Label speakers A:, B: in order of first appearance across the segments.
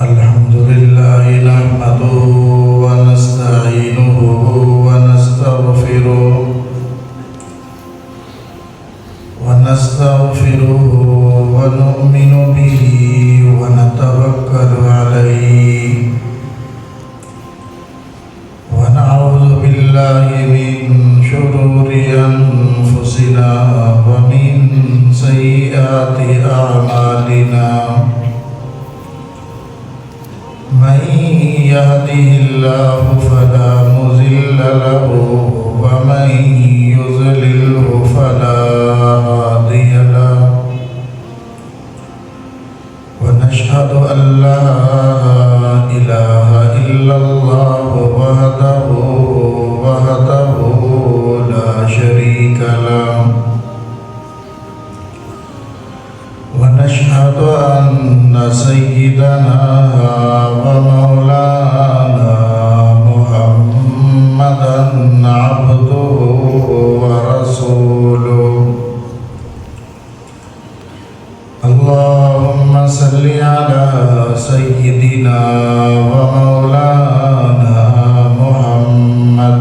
A: الحمد لله نحمده ونستعينه ونستغفره ونؤمن به ونتوكل عليه ونعوذ بالله من شرور أنفسنا ومن سيئات أعمالنا من يهده الله فلا مضل له ومن يضلله فلا هادي له ونشهد أن لا إله إلا الله وحده لا شريك له ونشهد أن سيدنا ومولانا محمدا عبده ورسوله اللهم صل على سيدنا ومولانا محمد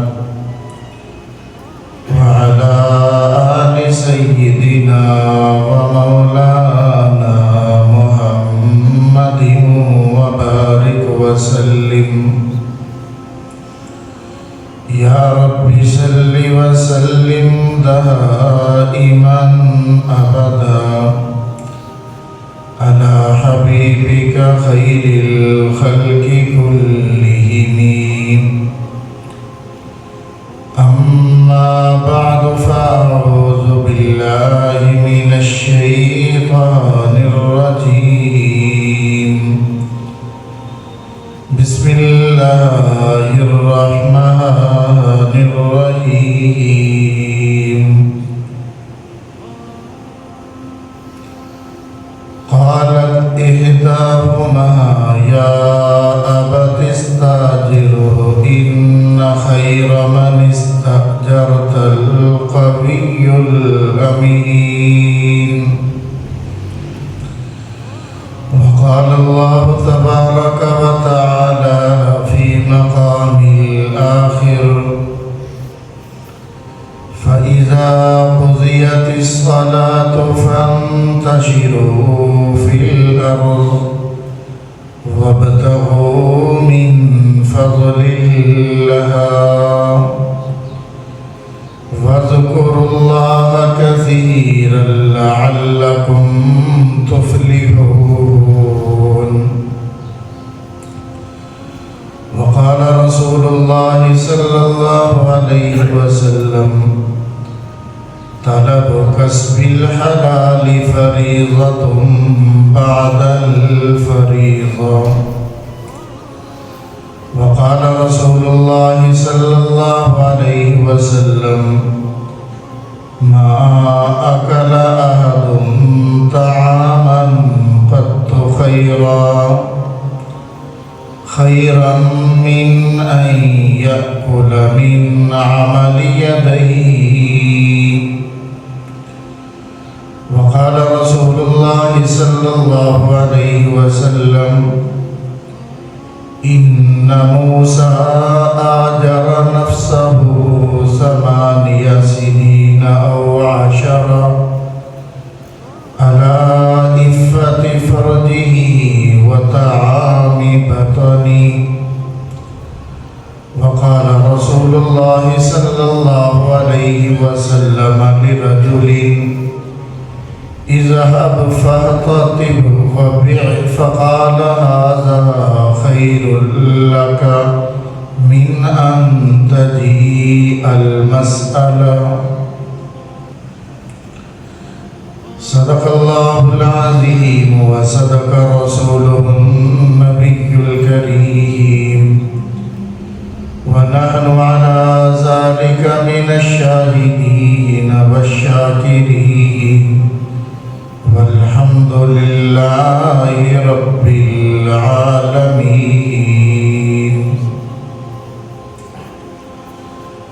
A: وعلى آل سيدنا ومولانا محمد وبارك وسلم يا رب صل وسلم دائما أبدا على حبيبك خير الخلق كلهم أما بعد فأعوذ بالله من الشيطان الرجيم بسم الله الرحمن الرحيم قالت إحداهما يا أبت استأجره إن خير من استأجرت القوي الأمين وقال الله تبارك وتعالى في مقام الآخر فإذا قضيت الصلاة فانتشروا في الأرض وابتغوا من فضل الله واذكروا الله كثيرا لعلكم تفلحون وقال رسول الله صلى الله عليه وسلم طلب كسب الحلال فريضة بعد الفريضة وقال رسول الله صلى الله عليه وسلم ما أكل أحد طعاما قط خيرا من أن يأكل من عمل يديه وقال رسول الله صلى الله عليه وسلم إن موسى آجر نفسه 8 سنين أو 10 على إفة فرجه وطعام بطنه وقال رسول الله صلى الله عليه وسلم لرجل اذهب فاحتطب وبع فقال هذا خير لك من أن تجيء المسألة صدق الله العظيم وصدق رسوله النبي الكريم ونحن على ذلك من الشاهدين والشاكرين والحمد لله رب العالمين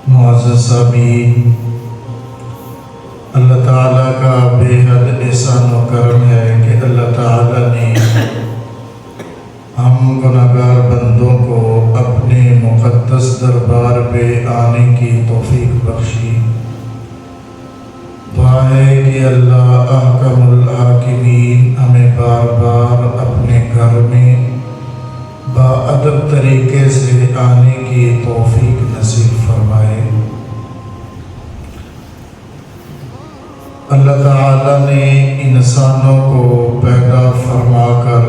A: معزز سامعین، اللہ تعالیٰ کا بے حد احسان و کرم ہے کہ اللہ تعالیٰ نے ہم گناہگار بندوں کو اپنے مقدس دربار پہ آنے کی توفیق بخشی۔ دعا ہے کہ اللہ احکم الحاکمین ہمیں بار بار اپنے گھر میں باادب طریقے سے آنے کی توفیق نصیب فرمائے۔ اللہ تعالیٰ نے انسانوں کو پیدا فرما کر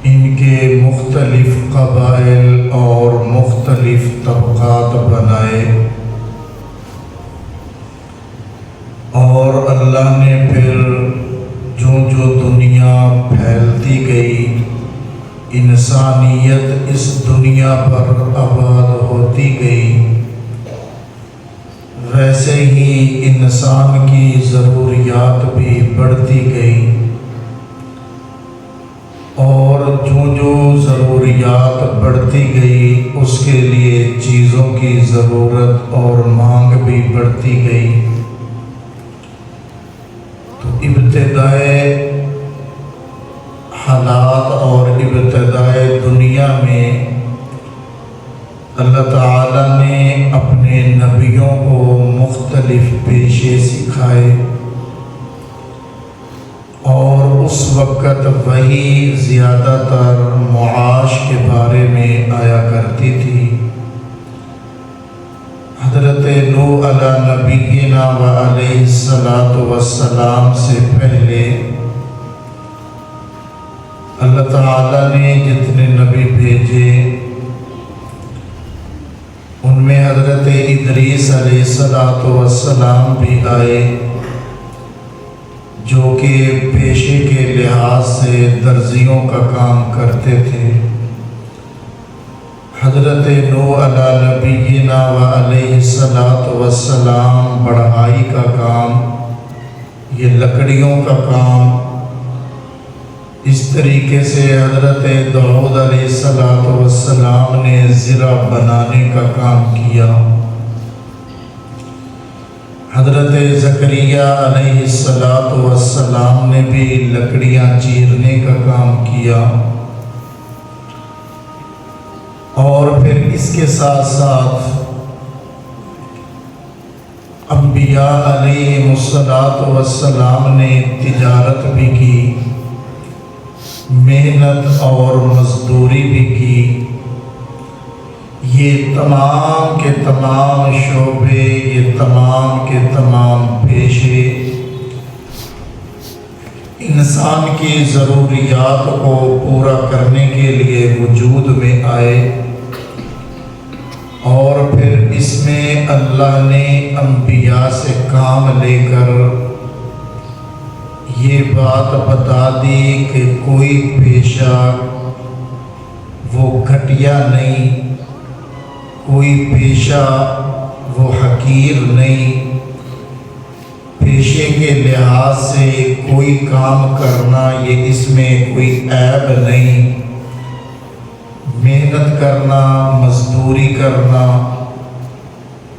A: ان کے مختلف قبائل اور مختلف طبقات بنائے، اور اللہ نے پھر جو دنیا پھیلتی گئی، انسانیت اس دنیا پر آباد ہوتی گئی، ویسے ہی انسان کی ضروریات بھی بڑھتی گئی، اور جو ضروریات بڑھتی گئی اس کے لیے چیزوں کی ضرورت اور مانگ بھی بڑھتی گئی۔ تو ابتدائے حالات اور ابتدائے دنیا میں اللہ تعالیٰ نے اپنے نبیوں کو مختلف پیشے سکھائے، اور اس وقت وہی زیادہ تر معاش کے بارے میں آیا کرتی تھی۔ حضرت نوح علیہ نبینا و علیہ السلام سے پہلے اللہ تعالیٰ نے جتنے نبی بھیجے ان میں حضرت ادریس علیہ السلام بھی آئے، جو کہ پیشے کے لحاظ سے درزیوں کا کام کرتے تھے۔ حضرت نوح علیہ نبینا و علیہ السلام بڑھائی کا کام، یہ لکڑیوں کا کام، اس طریقے سے حضرت داؤد علیہ السلام نے زرع بنانے کا کام کیا، حضرت زکریا علیہ السلام نے بھی لکڑیاں چیرنے کا کام کیا، اور پھر اس کے ساتھ ساتھ انبیاء علیہ السلام نے تجارت بھی کی، محنت اور مزدوری بھی کی۔ یہ تمام کے تمام شعبے، یہ تمام کے تمام پیشے انسان کی ضروریات کو پورا کرنے کے لیے وجود میں آئے، اور پھر اس میں اللہ نے انبیاء سے کام لے کر یہ بات بتا دی کہ کوئی پیشہ وہ گھٹیا نہیں، کوئی پیشہ وہ حقیر نہیں، پیشے کے لحاظ سے کوئی کام کرنا یہ اس میں کوئی عیب نہیں، محنت کرنا، مزدوری کرنا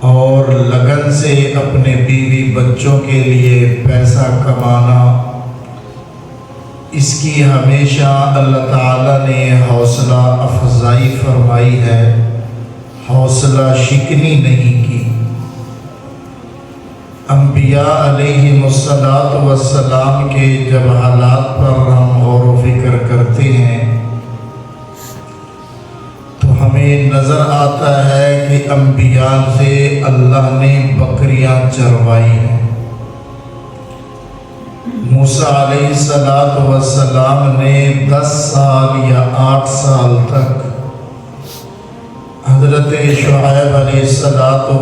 A: اور لگن سے اپنے بیوی بچوں کے لیے پیسہ کمانا، اس کی ہمیشہ اللہ تعالیٰ نے حوصلہ افزائی فرمائی ہے، حوصلہ شکنی نہیں کی۔ انبیاء علیہ السلام کے جب حالات پر ہم غور و فکر کرتے ہیں تو ہمیں نظر آتا ہے کہ انبیاء سے اللہ نے بکریاں چروائی ہیں۔ موسیٰ علیہ السلام نے 10 سال یا 8 سال تک حضرت شعیب علیہ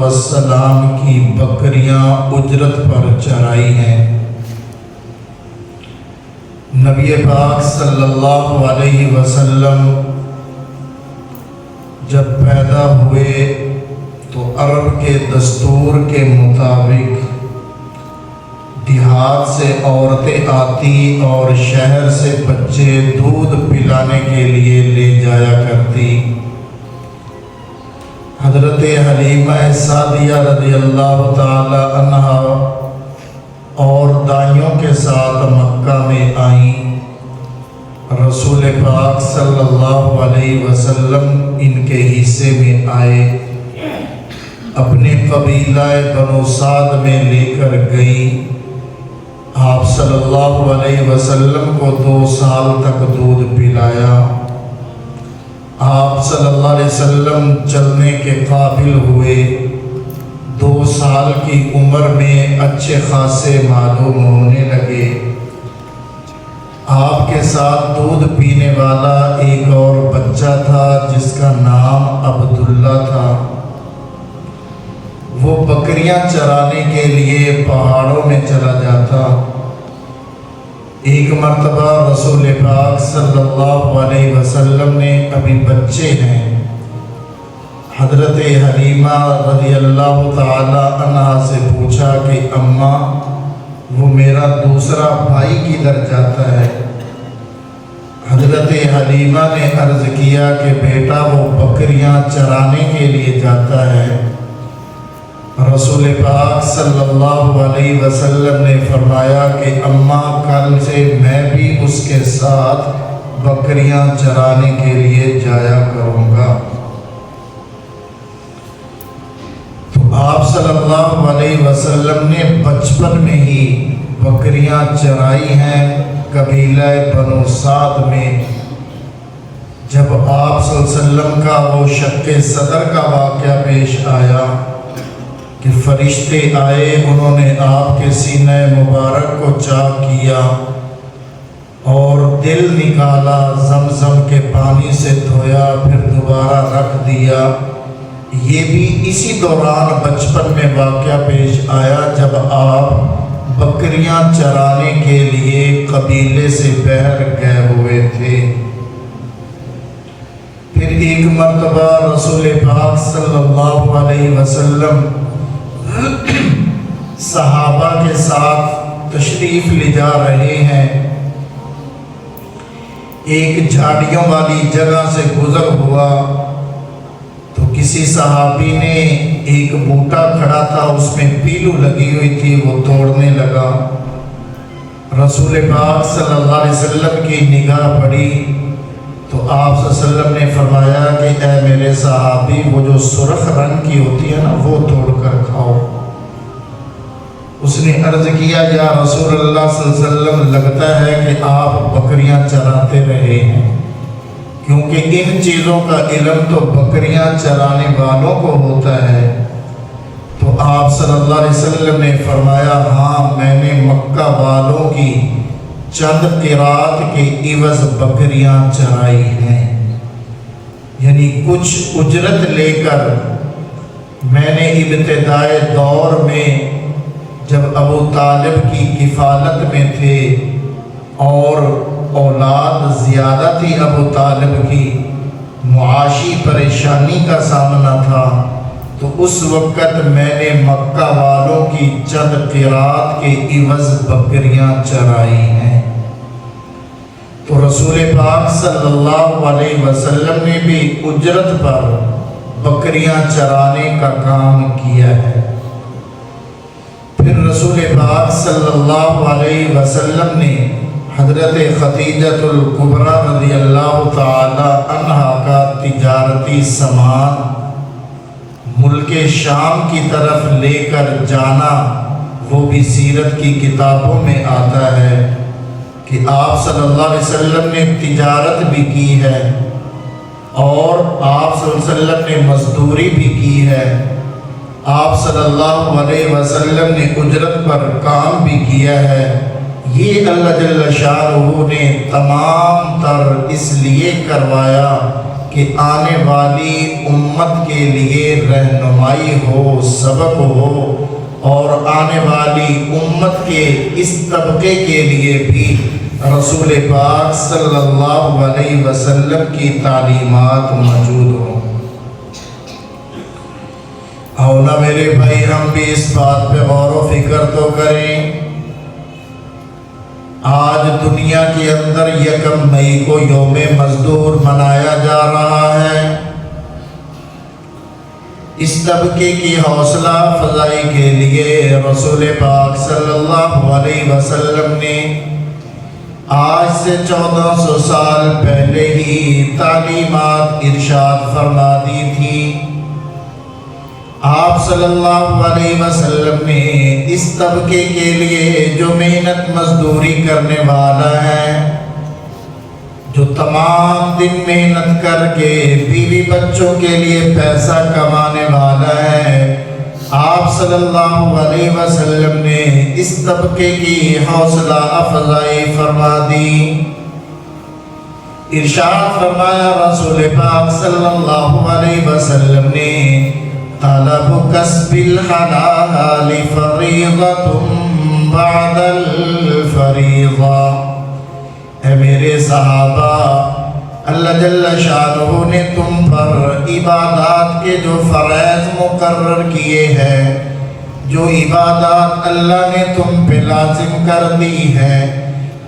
A: السلام کی بکریاں اجرت پر چرائی ہیں۔ نبی پاک صلی اللہ علیہ وسلم جب پیدا ہوئے تو عرب کے دستور کے مطابق دیہات سے عورتیں آتی اور شہر سے بچے دودھ پلانے کے لیے لے جایا کرتی۔ حضرت حلیمہ سعدیہ رضی اللہ تعالی عنہا اور دائیوں کے ساتھ مکہ میں آئیں رسول پاک صلی اللہ علیہ وسلم ان کے حصے میں آئے، اپنے قبیلہ بنو سعد میں لے کر گئی۔ آپ صلی اللہ علیہ وسلم کو 2 سال تک دودھ پلایا۔ آپ صلی اللہ علیہ وسلم چلنے کے قابل ہوئے، 2 سال کی عمر میں اچھے خاصے معلوم ہونے لگے۔ آپ کے ساتھ دودھ پینے والا ایک اور بچہ تھا جس کا نام عبداللہ تھا۔ وہ بکریاں چرانے کے لیے پہاڑوں میں چلا جاتا۔ ایک مرتبہ رسول پاک صلی اللہ علیہ وسلم نے، ابھی بچے ہیں، حضرت حلیمہ رضی اللہ تعالی عنہا سے پوچھا کہ اماں وہ میرا دوسرا بھائی کدھر جاتا ہے؟ حضرت حلیمہ نے عرض کیا کہ بیٹا وہ بکریاں چرانے کے لیے جاتا ہے۔ رسول پاک صلی اللہ علیہ وسلم نے فرمایا کہ اماں کل سے میں بھی اس کے ساتھ بکریاں چرانے کے لیے جایا کروں گا۔ تو آپ صلی اللہ علیہ وسلم نے بچپن میں ہی بکریاں چرائی ہیں قبیلہ بنو سعد میں۔ جب آپ صلی اللہ علیہ وسلم کا وہ شق صدر کا واقعہ پیش آیا کہ فرشتے آئے، انہوں نے آپ کے سینہ مبارک کو چاک کیا اور دل نکالا، زمزم کے پانی سے دھویا، پھر دوبارہ رکھ دیا۔ یہ بھی اسی دوران بچپن میں واقعہ پیش آیا جب آپ بکریاں چرانے کے لیے قبیلے سے باہر گئے ہوئے تھے۔ پھر ایک مرتبہ رسول پاک صلی اللہ علیہ وسلم صحابہ کے ساتھ تشریف لے جا رہے ہیں۔ ایک جھاڑیوں والی جگہ سے گزر ہوا تو کسی صحابی نے، ایک بوٹا کھڑا تھا اس میں پیلو لگی ہوئی تھی، وہ توڑنے لگا۔ رسول پاک صلی اللہ علیہ وسلم کی نگاہ پڑی تو آپ صلی اللہ علیہ وسلم نے فرمایا کہ اے میرے صحابی وہ جو سرخ رنگ کی ہوتی ہے نا وہ توڑ کر کھاؤ۔ اس نے عرض کیا یا رسول اللہ صلی اللہ علیہ وسلم لگتا ہے کہ آپ بکریاں چراتے رہے ہیں، کیونکہ ان چیزوں کا علم تو بکریاں چرانے والوں کو ہوتا ہے۔ تو آپ صلی اللہ علیہ وسلم نے فرمایا ہاں میں نے مکہ والوں کی چند قرات کے عوض بکریاں چرائی ہیں، یعنی کچھ اجرت لے کر۔ میں نے ابتدائے دور میں جب ابو طالب کی کفالت میں تھے اور اولاد زیادہ تھی، ابو طالب کی معاشی پریشانی کا سامنا تھا، تو اس وقت میں نے مکہ والوں کی چند قرات کے عوض بکریاں چرائی ہیں۔ تو رسول پاک صلی اللہ علیہ وسلم نے بھی اجرت پر بکریاں چرانے کا کام کیا ہے۔ پھر رسول پاک صلی اللہ علیہ وسلم نے حضرت خدیجۃ الکبریٰ رضی اللہ تعالی عنہا کا تجارتی سامان ملک شام کی طرف لے کر جانا، وہ بھی سیرت کی کتابوں میں آتا ہے کہ آپ صلی اللہ علیہ وسلم نے تجارت بھی کی ہے اور آپ صلی اللہ علیہ وسلم نے مزدوری بھی کی ہے۔ آپ صلی اللہ علیہ وسلم نے اجرت پر کام بھی کیا ہے۔ یہ اللہ جل شانہ نے تمام تر اس لیے کروایا کہ آنے والی امت کے لیے رہنمائی ہو، سبق ہو، اور آنے والی امت کے اس طبقے کے لیے بھی رسول پاک صلی اللہ علیہ وسلم کی تعلیمات موجود ہوں۔ اور نہ میرے بھائی ہم بھی اس بات پہ غور و فکر تو کریں، آج دنیا کے اندر 1 مئی کو یوم مزدور منایا جا رہا ہے۔ اس طبقے کی حوصلہ افزائی کے لیے رسول پاک صلی اللہ علیہ وسلم نے آج سے 1400 سال پہلے ہی تعلیمات ارشاد فرما دی تھی۔ آپ صلی اللہ علیہ وسلم نے اس طبقے کے لیے جو محنت مزدوری کرنے والا ہے، جو تمام دن محنت کر کے بیوی بچوں کے لیے پیسہ کمانے والا ہے، آپ صلی اللہ علیہ وسلم نے اس طبقے کی حوصلہ افزائی فرما دی۔ ارشاد فرمایا رسول پاک صلی اللہ علیہ وسلم نے، طلب کسب الحلال فریضۃ بعد الفریضہ۔ اے میرے صحابہ، اللہ جل شانہ نے تم پر عبادات کے جو فرائض مقرر کیے ہیں، جو عبادات اللہ نے تم پہ لازم کر دی ہے،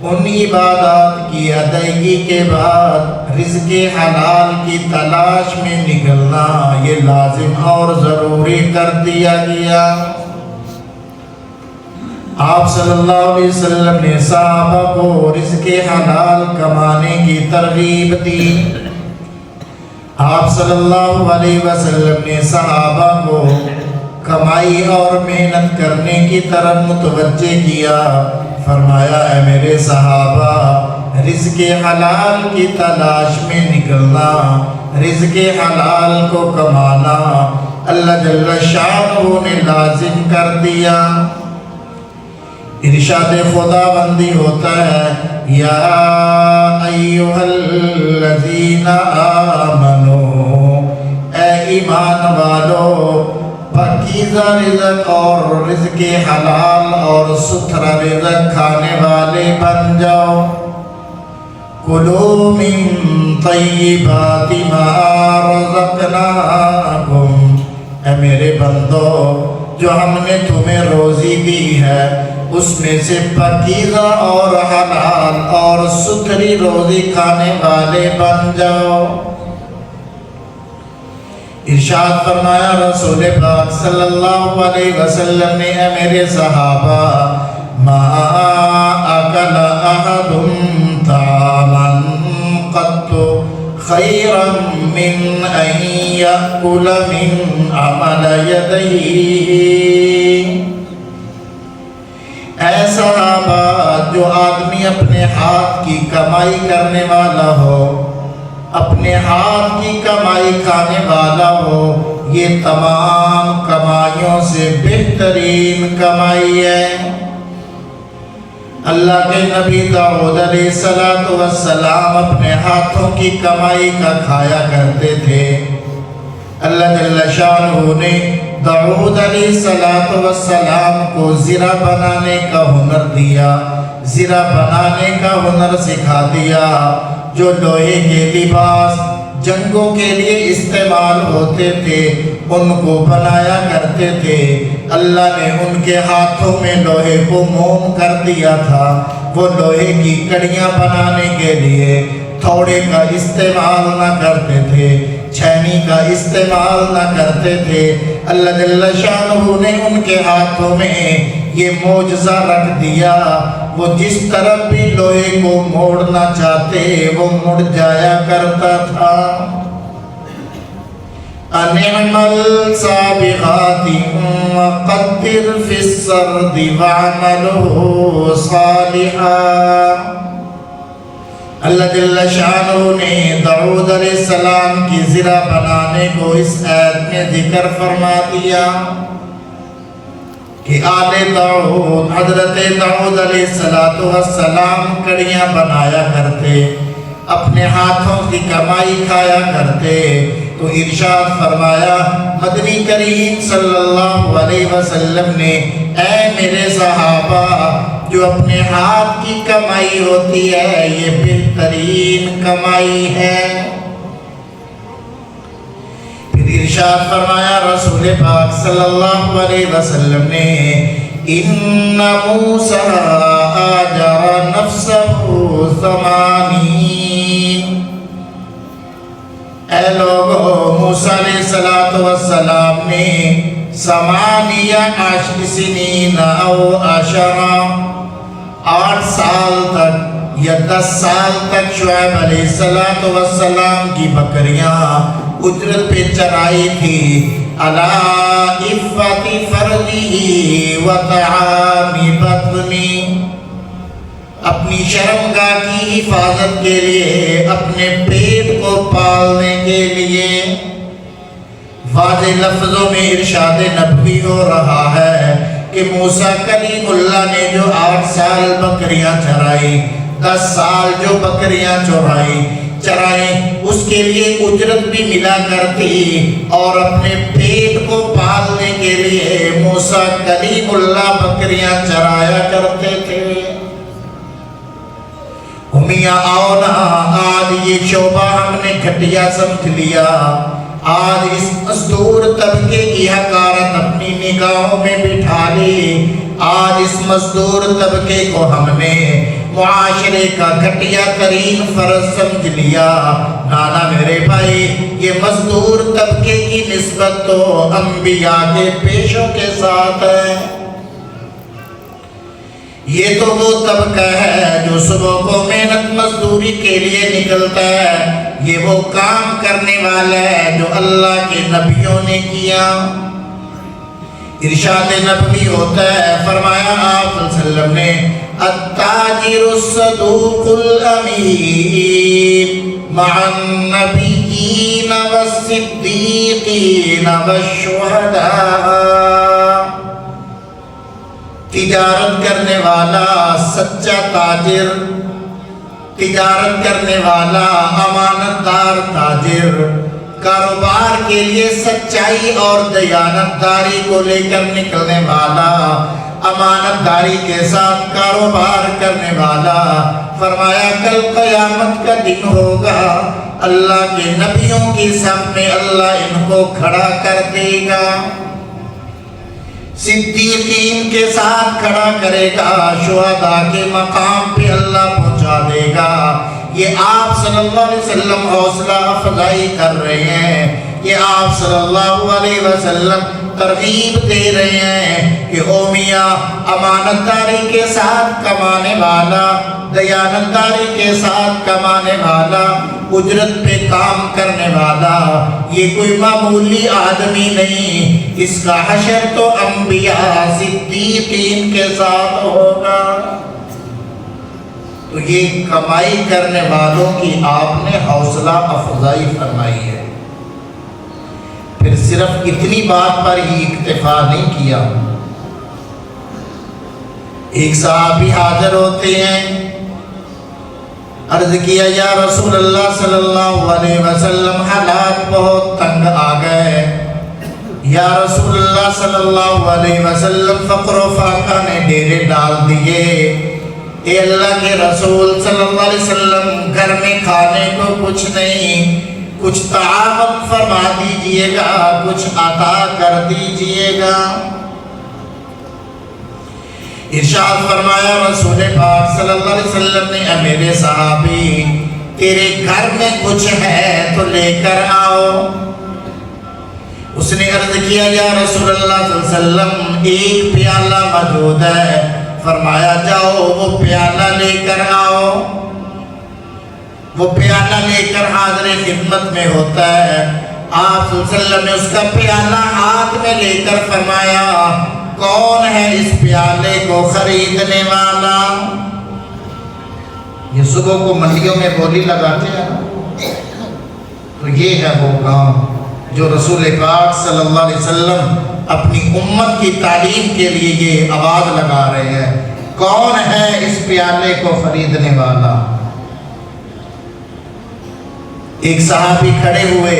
A: ان عبادات کی ادائیگی کے بعد رزق حلال کی تلاش میں نکلنا یہ لازم اور ضروری کر دیا گیا۔ آپ صلی اللہ علیہ وسلم نے صحابہ کو رزق حلال کمانے کی ترغیب دی۔ آپ صلی اللہ علیہ وسلم نے صحابہ کو کمائی اور محنت کرنے کی طرف متوجہ کیا۔ فرمایا، اے میرے صحابہ، رزق حلال کی تلاش میں نکلنا، رزق حلال کو کمانا اللہ جل شانہ نے لازم کر دیا۔ ارشاد خدا بندی ہوتا ہے، یا ایھا الذین آمنو، اے ایمان والو، پاکیزہ رزق اور رزق حلال اور ستھرا رزق کھانے والے بن جاؤ۔ کلوا من طیبات ما رزقناکم، اے میرے بندو، جو ہم نے تمہیں روزی دی ہے اس میں سے پاکیزہ اور حلال اور ستھری روزی کھانے والے بن جاؤ۔ ارشاد فرمایا رسول پاک صلی اللہ علیہ وسلم نے، اے میرے صحابہ، ما اکل احد طعاما قط خیرا من ان یأکل من عمل یدیہ۔ اے صحابہ، جو آدمی اپنے ہاتھ کی کمائی کرنے والا ہو، اپنے ہاتھ کی کمائی کھانے والا ہو، یہ تمام کمائیوں سے بہترین کمائی ہے۔ اللہ کے نبی داؤد علیہ السلام اپنے ہاتھوں کی کمائی کا کھایا کرتے تھے۔ اللہ جل شانہ نے داؤد علیہ السلام کو زرہ بنانے کا ہنر دیا، زرہ بنانے کا ہنر سکھا دیا۔ جو لوہے کے لباس جنگوں کے لیے استعمال ہوتے تھے ان کو بنایا کرتے تھے۔ اللہ نے ان کے ہاتھوں میں لوہے کو موم کر دیا تھا۔ وہ لوہے کی کڑیاں بنانے کے لیے تھوڑے کا استعمال نہ کرتے تھے، چھینی کا استعمال نہ کرتے تھے۔ اللہ جل شانہ نے ان کے ہاتھوں میں یہ معجزہ رکھ دیا، وہ جس طرف بھی لوہے کو موڑنا چاہتے وہ مڑ جایا کرتا تھا۔ ان اعمل سابغات وقدر فی السرد واعملوا صالحا۔ اللہ جل شانہ نے داؤد علیہ السلام کی زرہ بنانے کو اس آیت میں ذکر فرما دیا کہ آل داؤد، حضرت داؤد علیہ السلام کڑیاں بنایا کرتے، اپنے ہاتھوں کی کمائی کھایا کرتے۔ تو ارشاد فرمایا مدنی کریم صلی اللہ علیہ وسلم نے، اے میرے صحابہ، جو اپنے ہاتھ کی کمائی ہوتی ہے یہ بہترین کمائی ہے۔ پھر ارشاد فرمایا رسول پاک صلی اللہ علیہ وسلم نے، ان موسیٰ آجر نفسہ 80۔ اے لوگو، موسیٰ علیہ السلام نے 8 سنین او 10 8 سال تک یا 10 سال تک شعیب علیہ السلام کی بکریاں اجرت پہ چرائی تھی. علی عفت فرجہ و طعام بطنی، اپنی شرمگاہ کی حفاظت کے لیے، اپنے پیٹ کو پالنے کے لیے. واضح لفظوں میں ارشاد نبوی ہو رہا ہے کہ موسیٰ کلیم اللہ نے جو 8 سال بکریاں چرائی، 10 سال جو بکریاں چرائیں، اس کے لیے اجرت بھی ملا کرتی، اور اپنے پیٹ کو پالنے کے لیے موسیٰ کلیم اللہ بکریاں چرایا کرتے تھے. میاں آؤ نا، آج یہ شعبہ ہم نے گھٹیا سمجھ لیا. آج اس مزدور طبقے کی حقارت اپنی نگاہوں میں بٹھا لی. آج اس مزدور طبقے کو ہم نے معاشرے کا گھٹیا ترین فرض سمجھ لیا. نانا میرے بھائی، یہ مزدور طبقے کی نسبت تو انبیاء کے پیشوں کے ساتھ ہے. یہ تو وہ طبقہ ہے جو صبح کو محنت مزدوری کے لیے نکلتا ہے. یہ وہ کام کرنے والا ہے جو اللہ کے نبیوں نے کیا. ارشاد نبوی ہوتا ہے، فرمایا آپ صلی اللہ علیہ وسلم نے، التاجر الصدوق الامین مع النبیین والصدیقین والشہداء. تجارت کرنے والا سچا تاجر، تجارت کرنے والا امانت دار تاجر، کاروبار کے لیے سچائی اور دیانت داری کو لے کر نکلنے والا، امانت داری کے ساتھ کاروبار کرنے والا. فرمایا کل قیامت کا دن ہوگا، اللہ کے نبیوں کی صف میں اللہ ان کو کھڑا کر دے گا، صدیقین کے ساتھ کھڑا کرے گا، شہداء کے مقام پہ اللہ پہنچا دے گا. یہ آپ صلی اللہ علیہ وسلم حوصلہ افزائی کر رہے ہیں، یہ آپ صلی اللہ علیہ وسلم ترغیب دے رہے ہیں کہ او میاں، امانت داری کے ساتھ کمانے والا، دیانت داری کے ساتھ کمانے والا، اجرت پہ کام کرنے والا، یہ کوئی معمولی آدمی نہیں. اس کا حشر تو انبیاء صدیقین کے ساتھ ہوگا. تو یہ کمائی کرنے والوں کی آپ نے حوصلہ افزائی فرمائی ہے. پھر صرف اتنی بات پر ہی اکتفا نہیں کیا. ایک صحابی حاضر ہوتے ہیں، عرض کیا یا رسول اللہ صلی اللہ علیہ وسلم، حالات بہت تنگ آ گئے. یا رسول اللہ صلی اللہ علیہ وسلم، فقر و فاقہ نے ڈیرے ڈال دیے. اے اللہ کے رسول صلی اللہ علیہ وسلم، گھر میں کھانے کو کچھ نہیں، کچھ تعاون فرما دیجئے گا، کچھ عطا کر دیجئے گا. ارشاد فرمایا رسول پاک صلی اللہ علیہ وسلم نے، اے میرے صحابی، تیرے گھر میں کچھ ہے تو لے کر آؤ. اس نے عرض کیا یا رسول اللہ صلی اللہ علیہ وسلم، ایک پیالہ موجود ہے. فرمایا جاؤ وہ پیالہ لے کر آؤ. وہ پیالہ لے کر حاضر خدمت میں ہوتا ہے. آپ صلی اللہ علیہ وسلم نے اس کا پیالہ ہاتھ میں لے کر فرمایا، کون ہے اس پیالے کو خریدنے والا؟ یہ صبح کو منڈیوں میں بولی لگاتے ہیں، تو یہ ہے وہ کام جو رسول پاک صلی اللہ علیہ وسلم اپنی امت کی تعلیم کے لیے یہ آواز لگا رہے ہیں، کون ہے اس پیالے کو خریدنے والا؟ ایک صحابی کھڑے ہوئے،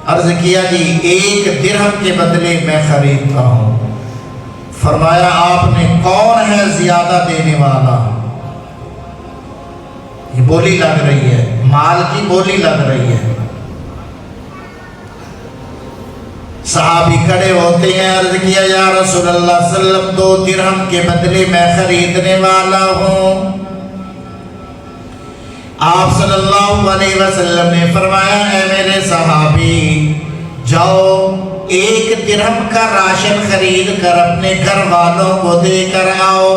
A: عرض کیا جی 1 درہم کے بدلے میں خریدتا ہوں. فرمایا آپ نے، کون ہے زیادہ دینے والا؟ یہ بولی لگ رہی ہے، مال کی بولی لگ رہی ہے. صحابی کھڑے ہوتے ہیں، عرض کیا یا رسول اللہ صلی اللہ علیہ وسلم، 2 درہم کے بدلے میں خریدنے والا ہوں. آپ صلی اللہ علیہ وسلم نے فرمایا، اے میرے صحابی، جاؤ 1 درہم کا راشن خرید کر اپنے گھر والوں کو دے کر آؤ،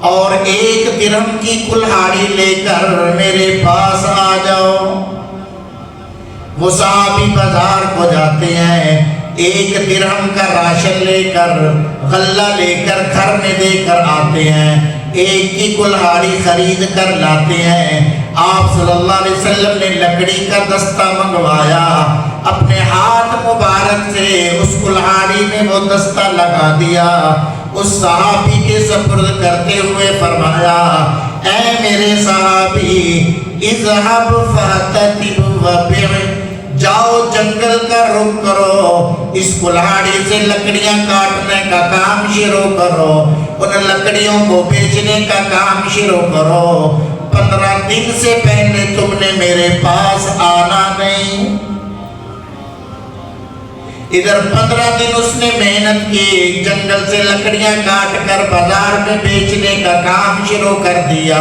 A: اور 1 درہم کی کلہاڑی لے کر میرے پاس آ جاؤ۔ وہ صحابی بازار کو جاتے ہیں، 1 درہم کا راشن لے کر، غلہ لے کر گھر میں دے کر آتے ہیں، 1 کی کلہاڑی خرید کر لاتے ہیں۔ آپ صلی اللہ علیہ وسلم نے لکڑی کا دستہ منگوایا، اپنے ہاتھ مبارک سے اس کلہاڑی میں وہ دستہ لگا دیا، اس صحابی کے سپرد کرتے ہوئے فرمایا، اے میرے صحابی، اذهب فاحتطب وبع، جاؤ جنگل کا رخ کرو، اس کلہاڑی سے لکڑیاں کاٹنے کا کام شروع کرو، ان لکڑیوں کو بیچنے کا کام شروع کرو، 15 دن سے پہلے تم نے میرے پاس آنا نہیں۔ ادھر 15 دن اس نے محنت کی، جنگل سے لکڑیاں کاٹ کر بازار میں بیچنے کا کام شروع کر دیا۔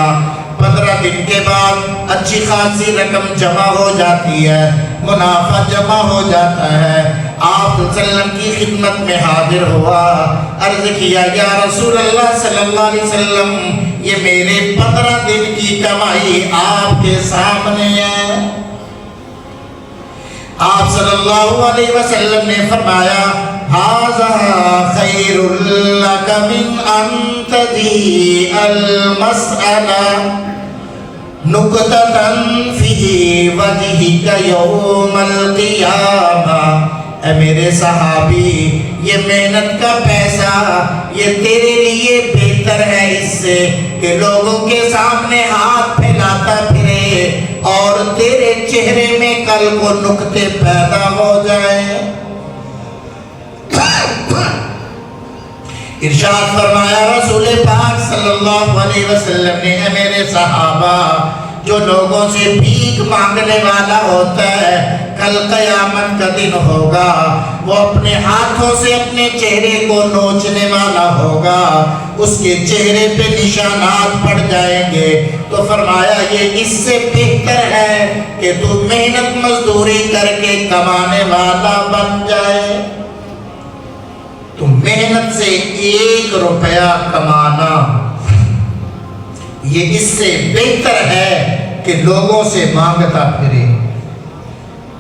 A: 15 دن کے بعد اچھی خاصی رقم جمع ہو جاتی ہے، منافع جمع ہو جاتا ہے۔ آپ صلی اللہ علیہ وسلم کی خدمت میں حاضر ہوا، عرض کیا، یا رسول اللہ صلی اللہ علیہ وسلم، یہ میرے 15 دن کی کمائی آپ کے سامنے ہے۔ آپ صلی اللہ علیہ وسلم نے فرمایا، هَذَا خَيْرٌ لَكَ مِنْ أَن تَجِيءَ الْمَسْأَلَةَ نُكْتَةً فِي وَجْهِكَ يَوْمَ الْقِيَامَةِ۔ اے میرے صحابی، یہ محنت کا پیسہ یہ تیرے لیے بہتر ہے اس سے کہ لوگوں کے سامنے ہاتھ پھیلاتا پھرے اور تیرے چہرے میں کل کو نکتے پیدا ہو جائیں۔ ارشاد فرمایا رسول پاک صلی اللہ علیہ وسلم نے، اے میرے صحابہ، جو لوگوں سے بھیک مانگنے والا ہوتا ہے، کل قیامت کا دن ہوگا، وہ اپنے ہاتھوں سے اپنے چہرے کو نوچنے والا ہوگا، اس کے چہرے پہ نشانات پڑ جائیں گے۔ تو فرمایا، یہ اس سے بہتر ہے کہ تو محنت مزدوری کر کے کمانے والا بن جائے۔ تو محنت سے 1 روپیہ کمانا یہ اس سے بہتر ہے کہ لوگوں سے مانگتا پھرے۔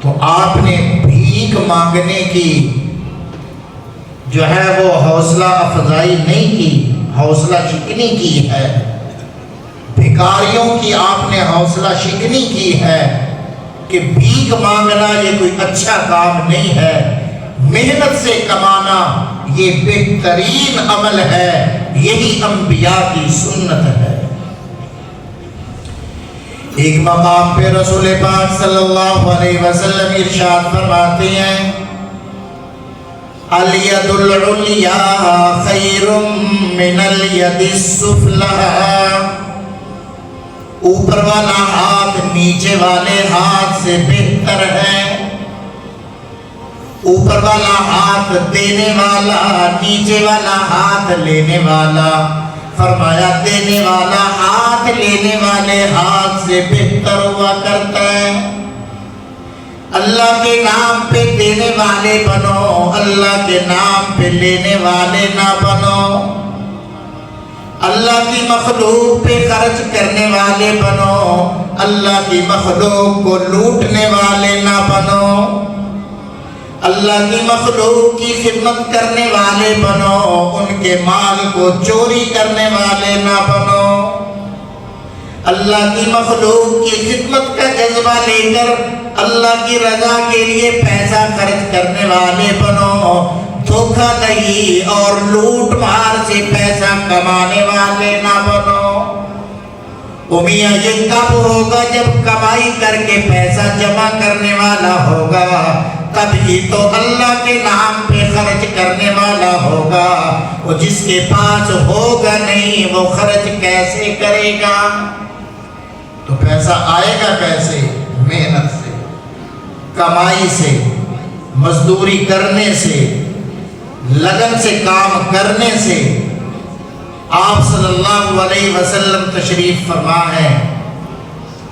A: تو آپ نے بھیک مانگنے کی جو ہے وہ حوصلہ افزائی نہیں کی، حوصلہ شکنی کی ہے۔ بھکاریوں کی آپ نے حوصلہ شکنی کی ہے کہ بھیک مانگنا یہ کوئی اچھا کام نہیں ہے، محنت سے کمانا یہ بہترین عمل ہے، یہی انبیاء کی سنت ہے۔ ایک مقام پہ رسول پاک صلی اللہ علیہ وسلم ارشاد فرماتے ہیں، الید العلیٰ خیر من الید السفلی، اوپر والا ہاتھ نیچے والے ہاتھ سے بہتر ہے۔ اوپر والا ہاتھ دینے والا، نیچے والا ہاتھ لینے والا۔ فرمایا، دینے والا ہاتھ لینے والے ہاتھ سے بہتر ہوا کرتا ہے۔ اللہ کے نام پہ دینے والے بنو، اللہ کے نام پہ لینے والے نہ بنو۔ اللہ کی مخلوق پہ خرچ کرنے والے بنو، اللہ کی مخلوق کو لوٹنے والے نہ بنو۔ اللہ کی مخلوق کی خدمت کرنے والے بنو، ان کے مال کو چوری کرنے والے نہ بنو۔ اللہ کی مخلوق کی خدمت کا جذبہ لے کر اللہ کی رضا کے لیے پیسہ خرچ کرنے والے بنو، دھوکہ دہی اور لوٹ مار سے پیسہ کمانے والے نہ بنو۔ میاں، یہ کب ہوگا؟ جب کمائی کر کے پیسہ جمع کرنے والا ہوگا، تبھی تو اللہ کے نام پہ خرچ کرنے والا ہوگا۔ وہ جس کے پاس ہوگا نہیں، وہ خرچ کیسے کرے گا؟ تو پیسہ آئے گا کیسے؟ محنت سے، کمائی سے، مزدوری کرنے سے، لگن سے کام کرنے سے۔ آپ صلی اللہ علیہ وسلم تشریف فرما ہے،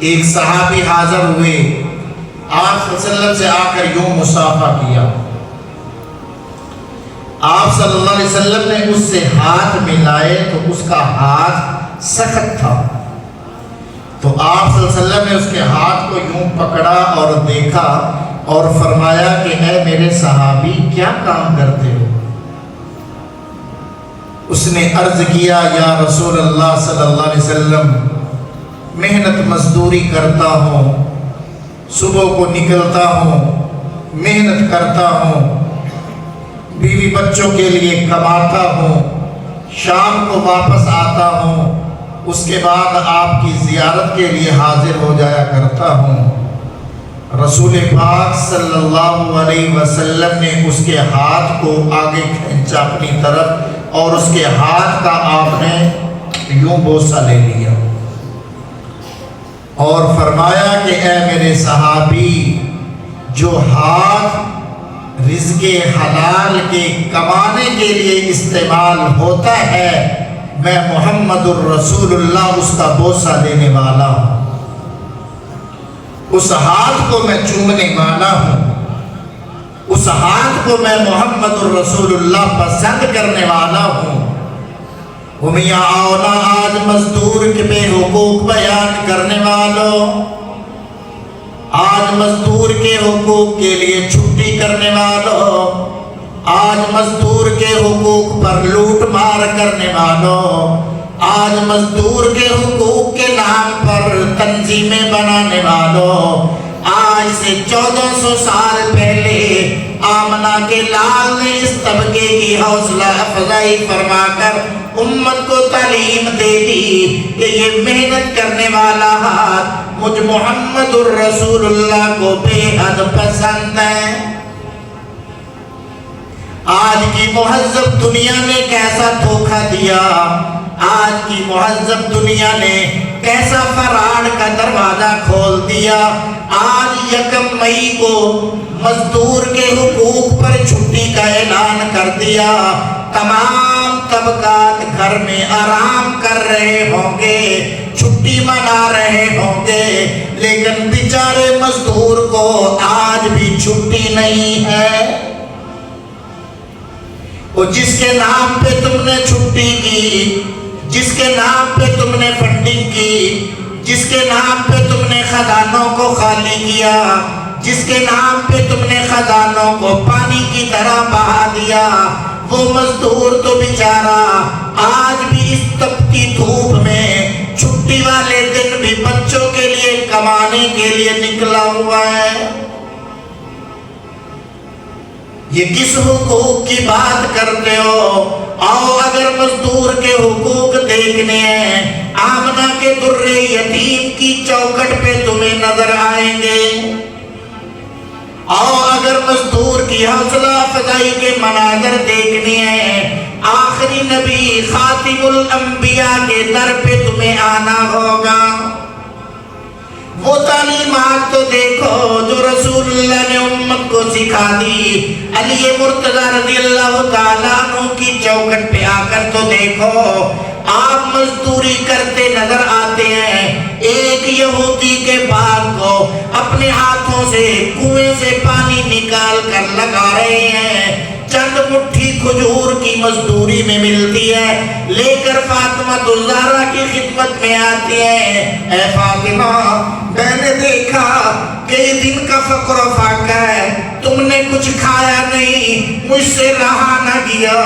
A: ایک صحابی حاضر ہوئے، آپ صلی اللہ علیہ وسلم سے آ کر یوں مصافحہ کیا۔ آپ صلی اللہ علیہ وسلم نے اس سے ہاتھ ملائے تو اس کا ہاتھ سخت تھا۔ تو آپ صلی اللہ علیہ وسلم نے اس کے ہاتھ کو یوں پکڑا اور دیکھا اور فرمایا کہ اے میرے صحابی کیا کام کرتے ہو؟ اس نے عرض کیا یا رسول اللہ صلی اللہ علیہ وسلم محنت مزدوری کرتا ہوں، صبح کو نکلتا ہوں، محنت کرتا ہوں، بیوی بچوں کے لیے کماتا ہوں، شام کو واپس آتا ہوں، اس کے بعد آپ کی زیارت کے لیے حاضر ہو جایا کرتا ہوں۔ رسول پاک صلی اللہ علیہ وسلم نے اس کے ہاتھ کو آگے کھینچا اپنی طرف اور اس کے ہاتھ کا آپ نے یوں بوسہ لے لیا اور فرمایا کہ اے میرے صحابی، جو ہاتھ رزق حلال کے کمانے کے لیے استعمال ہوتا ہے، میں محمد الرسول اللہ اس کا بوسہ دینے والا ہوں، اس ہاتھ کو میں چومنے والا ہوں، اس ہاتھ کو میں محمد الرسول اللہ پسند کرنے والا ہوں۔ میاں آؤ نا آج مزدور کے بے حقوق بیان کرنے والوں، آج مزدور کے حقوق کے لیے چھٹی کرنے والوں، آج مزدور کے حقوق پر لوٹ مار کرنے والوں، آج مزدور کے حقوق کے نام پر تنظیمیں بنانے والوں، آج سے 1400 سال پہلے آمنہ کے لال نے اس طبقے کی حوصلہ افزائی فرما کر امت کو تعلیم دے دی کہ یہ محنت کرنے والا ہاتھ مجھ محمد الرسول اللہ کو بے حد پسند ہے۔ آج کی مہذب دنیا نے کیسا دھوکہ دیا، آج کی مہذب دنیا نے کیسا فراڈ کا دروازہ کھول دیا۔ آج 1 مئی کو مزدور کے حقوق پر چھٹی کا اعلان کر دیا، تمام طبقات گھر میں آرام کر رہے ہوں گے، چھٹی منا رہے ہوں گے، لیکن بیچارے مزدور کو آج بھی چھٹی نہیں ہے۔ وہ جس کے نام پہ تم نے چھٹی کی، جس کے نام پہ تم نے فنڈنگ کی، جس کے نام پہ تم نے خزانوں کو خالی کیا، جس کے نام پہ تم نے خزانوں کو پانی کی طرح بہا دیا، وہ مزدور تو بیچارہ آج بھی اس تپتی دھوپ میں چھٹی والے دن بھی بچوں کے لیے کمانے کے لیے نکلا ہوا ہے۔ یہ کس حقوق کی بات کرتے ہو؟ آؤ اگر مزدور کے حقوق دیکھنے ہیں، آمنہ کے در یتیم کی چوکٹ پہ تمہیں نظر آئیں گے۔ آؤ اگر مزدور کی حوصلہ افزائی کے مناظر دیکھنے ہیں، آخری نبی خاتم الانبیاء کے در پہ تمہیں آنا ہوگا۔ وہ تعلیمات تو دیکھو جو رسول اللہ نے امت کو سکھا دی۔ علی مرتضیٰ رضی اللہ تعالیٰ عنہ کی چوکٹ پہ آ کر تو دیکھو، آپ مزدوری کرتے نظر آتے ہیں۔ ایک یہودی کے باغ کو اپنے ہاتھوں سے کنویں سے پانی نکال کر لگا رہے ہیں، چند مٹھی کھجور کی مزدوری میں ملتی ہے، لے کر فاطمہ الزہرا کی خدمت میں آتی ہے۔ اے فاطمہ، میں نے دیکھا کئی دن کا فقر و فاقہ ہے، تم نے کچھ کھایا نہیں، مجھ سے رہا نہ گیا،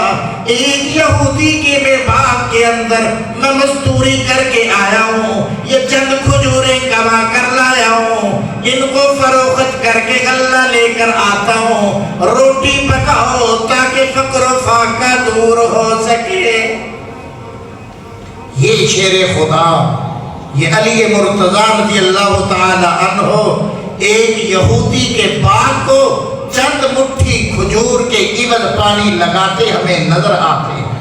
A: ایک یہودی کے میں باغ کے اندر میں مزدوری کر کے آیا ہوں، یہ چند کھجوریں کما کر لایا ہوں، ان کو فروخت کر کے غلہ لے کر آتا ہوں، روٹی پکاؤ تاکہ فقر و فاقہ دور ہو سکے۔ یہ شیر خدا، یہ علی مرتضیٰ رضی اللہ تعالی عنہ ایک یہودی کے باغ کو چند مٹھی کھجور کے عوض پانی لگاتے ہمیں نظر آتے ہیں۔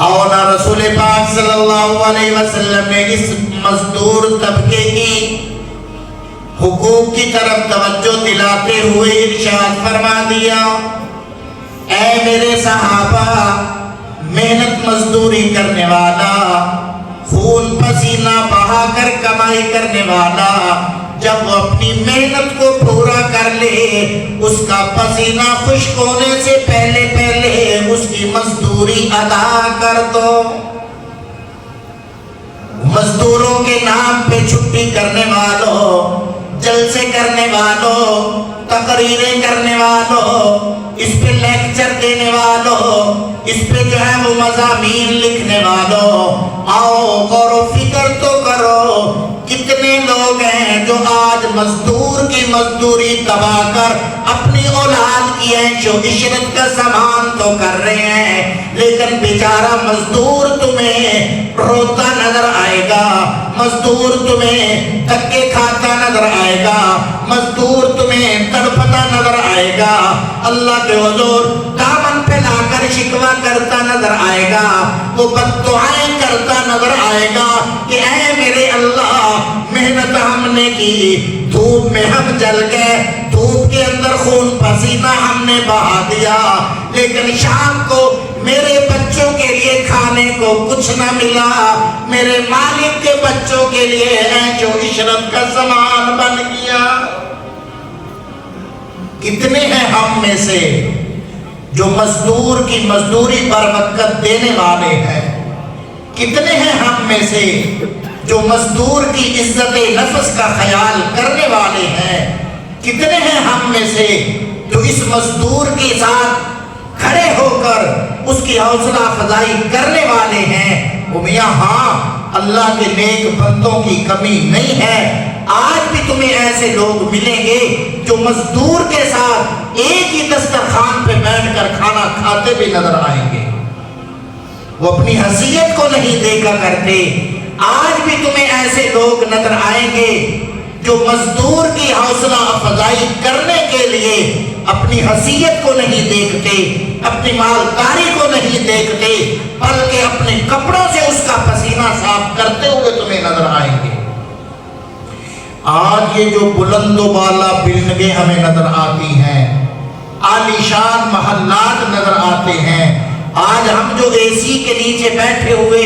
A: اور رسول پاک صلی اللہ علیہ وسلم نے اس مزدور طبقے کی حقوق کی طرف توجہ دلاتے ہوئے ارشاد فرما دیا، اے میرے صحابہ، محنت مزدوری کرنے والا، خون پسینہ بہا کر کمائی کرنے والا، جب وہ اپنی محنت کو پورا کر لے، اس کا پسینہ خشک ہونے سے پہلے پہلے اس کی مزدوری ادا کر دو۔ مزدوروں کے نام پہ چھٹی کرنے والوں، جلسے کرنے والوں، تقریریں کرنے والوں، اس پہ لیکچر دینے والوں، اس پہ جو ہے وہ مضامین لکھنے والوں، آؤ غور و فکر تو کرو کتنے لوگ ہیں جو آج مزدور کی مزدوری دبا کر اپنی اولاد کی عیش و عشرت کا سامان تو کر رہے ہیں، لیکن بیچارہ مزدور تمہیں روتا نظر آئے گا، مزدور تمہیں دھکے کھاتا نظر آئے گا، مزدور تمہیں تڑپتا نظر آئے گا، اللہ کے حضور دامن پہ لا کر شکوہ کرتا نظر آئے گا، وہ بددعائیں کرتا نظر آئے گا کہ اے میرے اللہ، محنت ہم نے کی، دھوپ میں ہم جل گئے، دھوپ کے اندر خون پسینہ ہم نے بہا دیا، لیکن شام کو میرے بچوں کے لیے کھانے کو کچھ نہ ملا، میرے مالک کے بچوں کے لیے عیش و عشرت کا سامان بن گیا۔ کتنے ہیں ہم میں سے جو مزدور کی مزدوری پر وقت دینے والے ہیں؟ کتنے ہیں ہم میں سے جو مزدور کی عزت نفس کا خیال کرنے والے ہیں؟ کتنے ہیں ہم میں سے جو اس مزدور کے ساتھ کھڑے ہو کر اس کی حوصلہ افزائی کرنے والے ہیں؟ میاں ہاں، اللہ کے نیک بندوں کی کمی نہیں ہے، آج بھی تمہیں ایسے لوگ ملیں گے جو مزدور کے ساتھ ایک ہی دسترخوان پہ بیٹھ کر کھانا کھاتے بھی نظر آئیں گے، وہ اپنی حیثیت کو نہیں دیکھا کرتے۔ آج بھی تمہیں ایسے لوگ نظر آئیں گے جو مزدور کی حوصلہ افزائی کرنے کے لیے اپنی حیثیت کو نہیں دیکھتے، اپنی مالداری کو نہیں دیکھتے، بلکہ اپنے کپڑوں سے اس کا پسینہ صاف کرتے ہوئے تمہیں نظر آئیں گے۔ آج یہ جو بلند و بالا بلڈنگیں ہمیں نظر آتی ہیں، عالیشان محلات نظر آتے ہیں، آج ہم جو اے سی کے نیچے بیٹھے ہوئے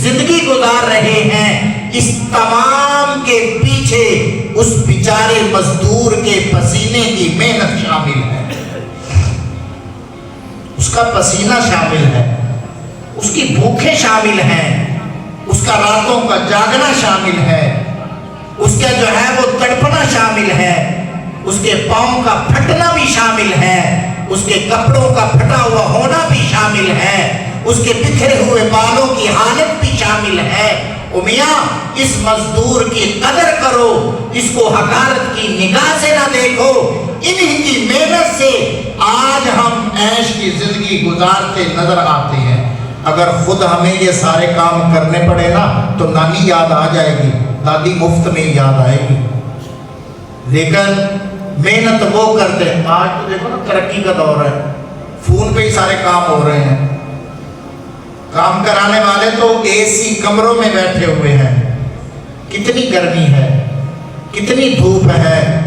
A: زندگی گزار رہے ہیں، اس تمام کے پیچھے اس بیچارے مزدور کے پسینے کی محنت شامل ہے، اس کا پسینہ شامل ہے، اس کی بھوکیں شامل ہیں، اس کا راتوں کا جاگنا شامل ہے، اس کا جو ہے وہ تڑپنا شامل ہے، اس کے پاؤں کا پھٹنا بھی شامل ہے، اس کے کپڑوں کا پھٹا ہوا ہونا بھی شامل ہے، اس کے بکھرے ہوئے بالوں کی حالت بھی شامل ہے۔ میاں اس مزدور کی قدر کرو، اس کو حقارت کی نگاہ سے نہ دیکھو، انہی کی محنت سے آج ہم عیش کی زندگی گزارتے نظر آتے ہیں۔ اگر خود ہمیں یہ سارے کام کرنے پڑے نا تو نانی یاد آ جائے گی، دادی مفت میں یاد آئے گی، لیکن محنت وہ کرتے ہیں۔ آج تو دیکھو نا ترقی کا دور ہے، فون پہ ہی سارے کام ہو رہے ہیں، کام کرانے والے تو اے سی کمروں میں بیٹھے ہوئے ہیں۔ کتنی گرمی ہے، کتنی دھوپ ہے،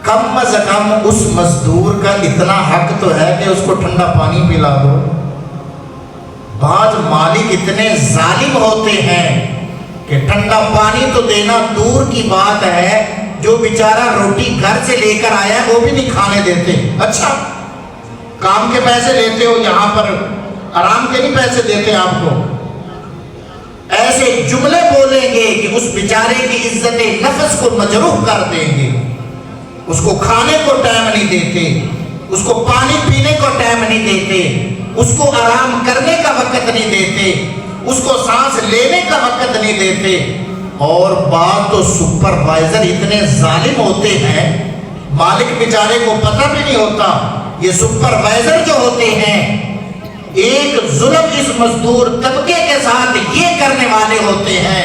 A: کم از کم اس مزدور کا اتنا حق تو ہے کہ اس کو ٹھنڈا پانی پلا دو۔ بعض مالک اتنے ظالم ہوتے ہیں کہ ٹھنڈا پانی تو دینا دور کی بات ہے، جو بیچارہ روٹی گھر سے لے کر آیا ہے وہ بھی نہیں کھانے دیتے۔ اچھا کام کے پیسے لیتے ہو، یہاں پر آرام کے نہیں پیسے دیتے آپ کو۔ ایسے جملے بولیں گے کہ اس بیچارے کی عزت نفس کو مجروح کر دیں گے، اس کو کھانے کو ٹائم نہیں دیتے، اس کو پانی پینے کو ٹائم نہیں دیتے، اس کو آرام کرنے کا وقت نہیں دیتے، اس کو سانس لینے کا وقت نہیں دیتے۔ اور بعض تو سپروائزر اتنے ظالم ہوتے ہیں، مالک بیچارے کو پتہ بھی نہیں ہوتا، یہ سپروائزر جو ہوتے ہیں ایک ظلم اس مزدور طبقے کے ساتھ یہ کرنے والے ہوتے ہیں۔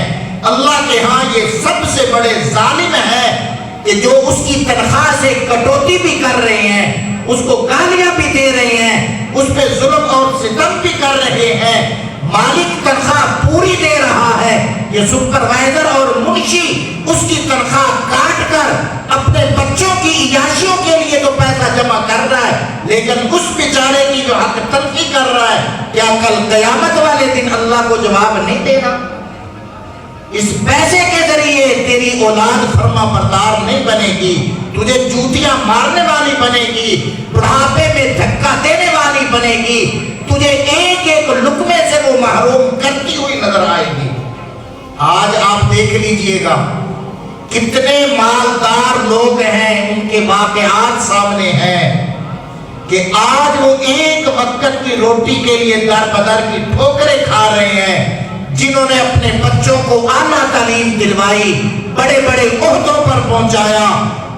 A: اللہ کے ہاں یہ سب سے بڑے ظالم ہیں کہ جو اس کی تنخواہ سے کٹوتی بھی کر رہے ہیں، اس کو گالیاں بھی دے رہے ہیں، اس پہ ظلم اور ستم بھی کر رہے ہیں۔ مالک تنخواہ پوری دے رہا ہے، یہ سپروائزر اور منشی اس کی تنخواہ کاٹ کر اپنے بچوں کی عیاشیوں کے لیے تو پیسہ جمع کر رہا ہے، لیکن اس بیچارے کی جو حق تلفی کر رہا ہے، کیا کل قیامت والے دن اللہ کو جواب نہیں دینا؟ اس پیسے کے ذریعے تیری اولاد فرما بردار نہیں بنے گی، تجھے جوتیاں مارنے والی بنے گی، بڑھاپے میں دھکا دینے والی بنے گی، تجھے ایک ایک لقمے سے وہ محروم کرتی ہوئی نظر آئے گی۔ آج آپ دیکھ لیجئے گا کتنے مالدار لوگ ہیں، ان کے واقعات سامنے ہیں کہ آج وہ ایک وقت کی روٹی کے لیے در بدر کی ٹھوکریں کھا رہے ہیں۔ جنہوں نے اپنے بچوں کو اعلیٰ تعلیم دلوائی، بڑے بڑے عہدوں پر پہنچایا،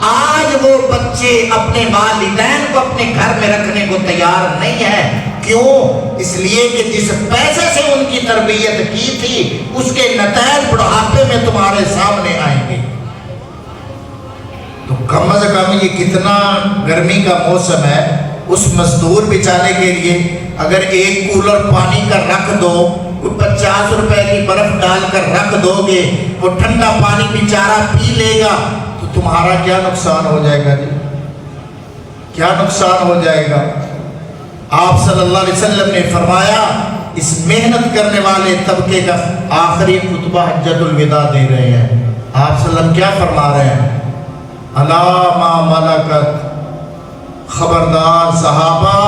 A: آج وہ بچے اپنے والدین کو اپنے گھر میں رکھنے کو تیار نہیں ہے۔ کیوں؟ اس لیے کہ جس پیسے سے ان کی تربیت کی تھی اس کے نتائج بڑھاپے میں تمہارے سامنے آئیں گے۔ تو کم از کم یہ کتنا گرمی کا موسم ہے، اس مزدور بیچارے کے لیے اگر ایک کولر پانی کا رکھ دو، 50 روپے کی برف ڈال کر رکھ دو گے، وہ ٹھنڈا پانی بیچارہ پی لے گا، تو تمہارا کیا نقصان ہو جائے گا جی؟ کیا نقصان ہو جائے گا؟ آپ صلی اللہ علیہ وسلم نے فرمایا اس محنت کرنے والے طبقے کا آخری خطبہ حجۃ الوداع دے رہے ہیں۔ آپ صلی اللہ علیہ وسلم کیا فرما رہے ہیں؟ الا ما ملکت، خبردار صحابہ،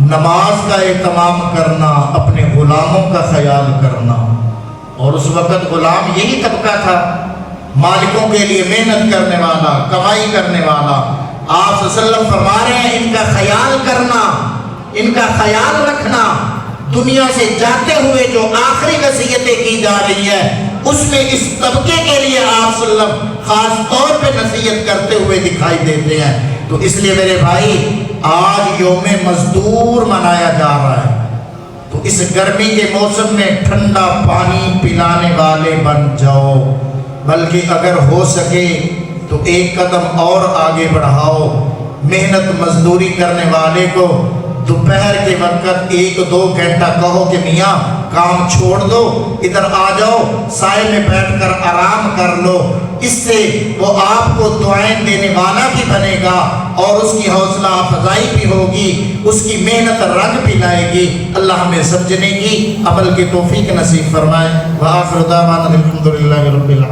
A: نماز کا اہتمام کرنا، اپنے غلاموں کا خیال کرنا۔ اور اس وقت غلام یہی طبقہ تھا، مالکوں کے لیے محنت کرنے والا، کمائی کرنے والا۔ آپ صلی اللہ علیہ وسلم فرما رہے ہیں ان کا خیال کرنا، ان کا خیال رکھنا۔ دنیا سے جاتے ہوئے جو آخری نصیحتیں کی جا رہی ہیں اس میں اس طبقے کے لیے آپ صلی اللہ علیہ وسلم خاص طور پہ نصیحت کرتے ہوئے دکھائی دیتے ہیں۔ تو اس لیے میرے بھائی آج یوم مزدور منایا جا رہا ہے، تو اس گرمی کے موسم میں ٹھنڈا پانی پلانے والے بن جاؤ، بلکہ اگر ہو سکے تو ایک قدم اور آگے بڑھاؤ۔ محنت مزدوری کرنے والے کو دوپہر کے وقت 1-2 گھنٹہ کہو کہ میاں کام چھوڑ دو، ادھر آ جاؤ، سائے میں بیٹھ کر آرام کر لو۔ اس سے وہ آپ کو دعائیں دینے والا بھی بنے گا اور اس کی حوصلہ افزائی بھی ہوگی، اس کی محنت رنگ بھی لائے گی۔ اللہ ہمیں سمجھنے کی، عمل کی توفیق نصیب فرمائے۔ وآخر دعوانا الحمدللہ رب العالمین۔